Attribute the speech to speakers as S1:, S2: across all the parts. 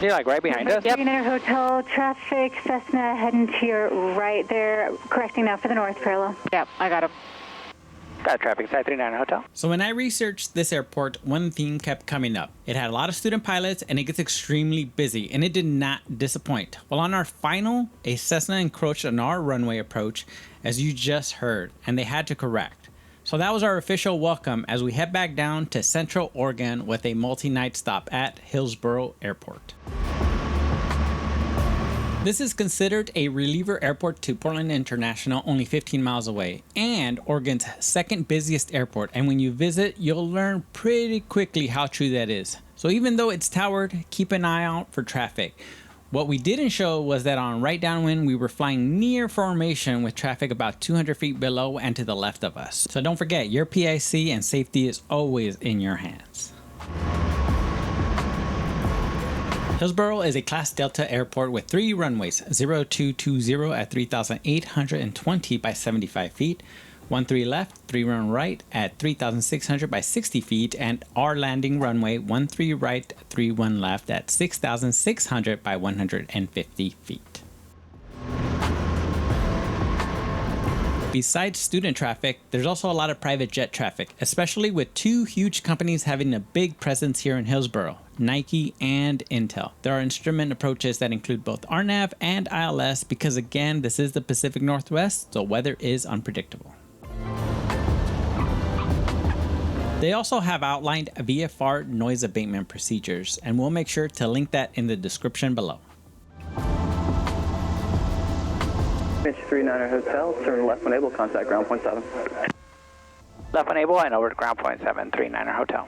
S1: Yeah, like right behind us?
S2: Yep. Hotel traffic, Cessna heading to your right there. Correcting now for the north parallel.
S3: Yep, I got him.
S1: Got a traffic side 39 Hotel.
S4: So when I researched this airport, one theme kept coming up. It had a lot of student pilots and it gets extremely busy, and it did not disappoint. Well, on our final, a Cessna encroached on our runway approach, as you just heard, and they had to correct. So that was our official welcome as we head back down to Central Oregon with a multi-night stop at Hillsboro Airport. This is considered a reliever airport to Portland International, only 15 miles away, and Oregon's second busiest airport. And when you visit, you'll learn pretty quickly how true that is. So even though it's towered, keep an eye out for traffic. What we didn't show was that on right downwind, we were flying near formation with traffic about 200 feet below and to the left of us. So don't forget, your PIC and safety is always in your hands. Hillsboro is a Class Delta airport with 3 runways, 0220 at 3,820 by 75 feet, 13 left, 3 run right at 3,600 by 60 feet, and our landing runway 13 right, 31 left at 6,600 by 150 feet. Besides student traffic, there's also a lot of private jet traffic, especially with 2 huge companies having a big presence here in Hillsboro, Nike and Intel. There are instrument approaches that include both RNAV and ILS because, again, this is the Pacific Northwest, so weather is unpredictable. They also have outlined VFR noise abatement procedures, and we'll make sure to link that in the description below.
S5: Mitch 39 Hotel, turn left when able, contact ground point 7.
S1: Left when able and over to ground point 7, 39 Hotel.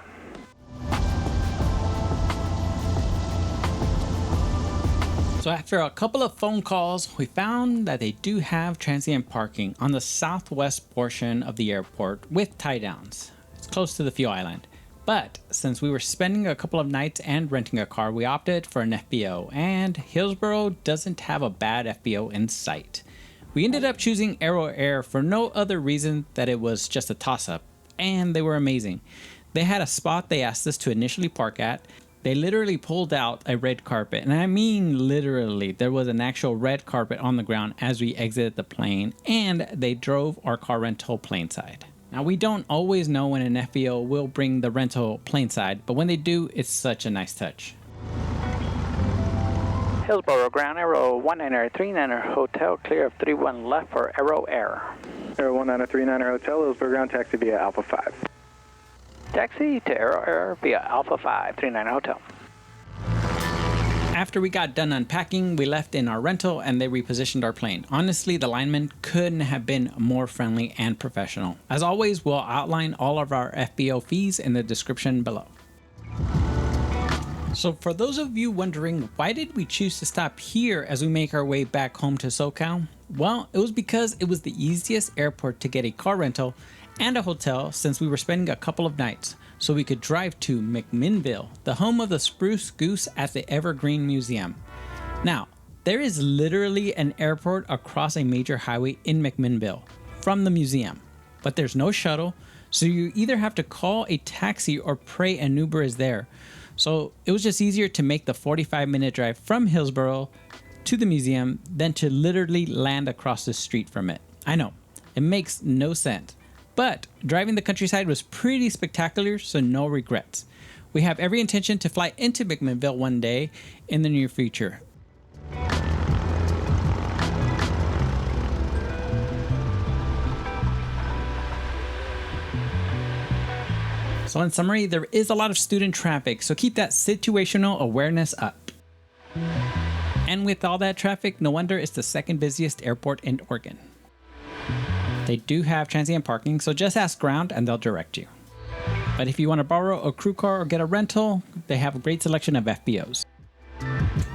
S4: So after a couple of phone calls, we found that they do have transient parking on the southwest portion of the airport with tie downs. It's close to the fuel island. But since we were spending a couple of nights and renting a car, we opted for an FBO, and Hillsboro doesn't have a bad FBO in sight. We ended up choosing Aero Air for no other reason that it was just a toss-up, and they were amazing. They had a spot they asked us to initially park at. They literally pulled out a red carpet, and I mean literally, there was an actual red carpet on the ground as we exited the plane, and they drove our car rental plane side. Now, we don't always know when an FBO will bring the rental plane side, but when they do, it's such a nice touch.
S1: Hillsboro ground Aero 1939 Hotel, clear of 31 left for Aero Air.
S5: Aero 1939 Hotel, Hillsboro ground, taxi via Alpha 5.
S1: Taxi to Aero Air via Alpha 5, 39 Hotel.
S4: After we got done unpacking, we left in our rental and they repositioned our plane. Honestly, the linemen couldn't have been more friendly and professional. As always, we'll outline all of our FBO fees in the description below. So for those of you wondering, why did we choose to stop here as we make our way back home to SoCal? Well, it was because it was the easiest airport to get a car rental and a hotel since we were spending a couple of nights, so we could drive to McMinnville, the home of the Spruce Goose at the Evergreen Museum. Now, there is literally an airport across a major highway in McMinnville from the museum, but there's no shuttle, so you either have to call a taxi or pray an Uber is there. So it was just easier to make the 45-minute drive from Hillsboro to the museum than to literally land across the street from it. I know, it makes no sense. But driving the countryside was pretty spectacular, so no regrets. We have every intention to fly into McMinnville one day in the near future. So in summary, there is a lot of student traffic, so keep that situational awareness up. And with all that traffic, no wonder it's the second busiest airport in Oregon. They do have transient parking, so just ask ground and they'll direct you. But if you want to borrow a crew car or get a rental, they have a great selection of FBOs.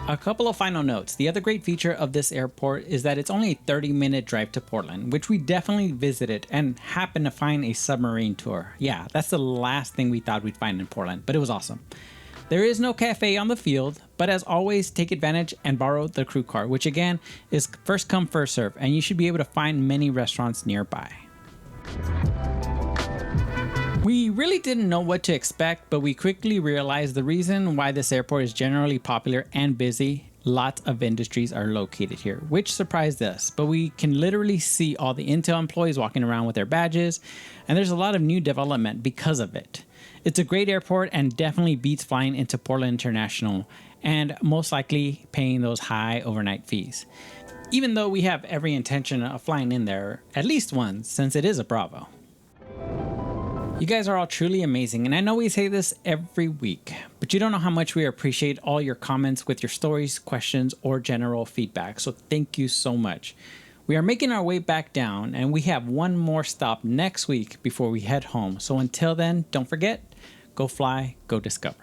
S4: A couple of final notes. The other great feature of this airport is that it's only a 30-minute drive to Portland, which we definitely visited and happened to find a submarine tour. Yeah, that's the last thing we thought we'd find in Portland, but it was awesome. There is no cafe on the field, but as always, take advantage and borrow the crew car, which again is first come, first serve, and you should be able to find many restaurants nearby. We really didn't know what to expect, but we quickly realized the reason why this airport is generally popular and busy. Lots of industries are located here, which surprised us, but we can literally see all the Intel employees walking around with their badges, and there's a lot of new development because of it. It's a great airport and definitely beats flying into Portland International, and most likely paying those high overnight fees. Even though we have every intention of flying in there at least once, since it is a Bravo. You guys are all truly amazing, and I know we say this every week, but you don't know how much we appreciate all your comments with your stories, questions, or general feedback, so thank you so much. We are making our way back down, and we have one more stop next week before we head home, so until then, don't forget, go fly, go discover.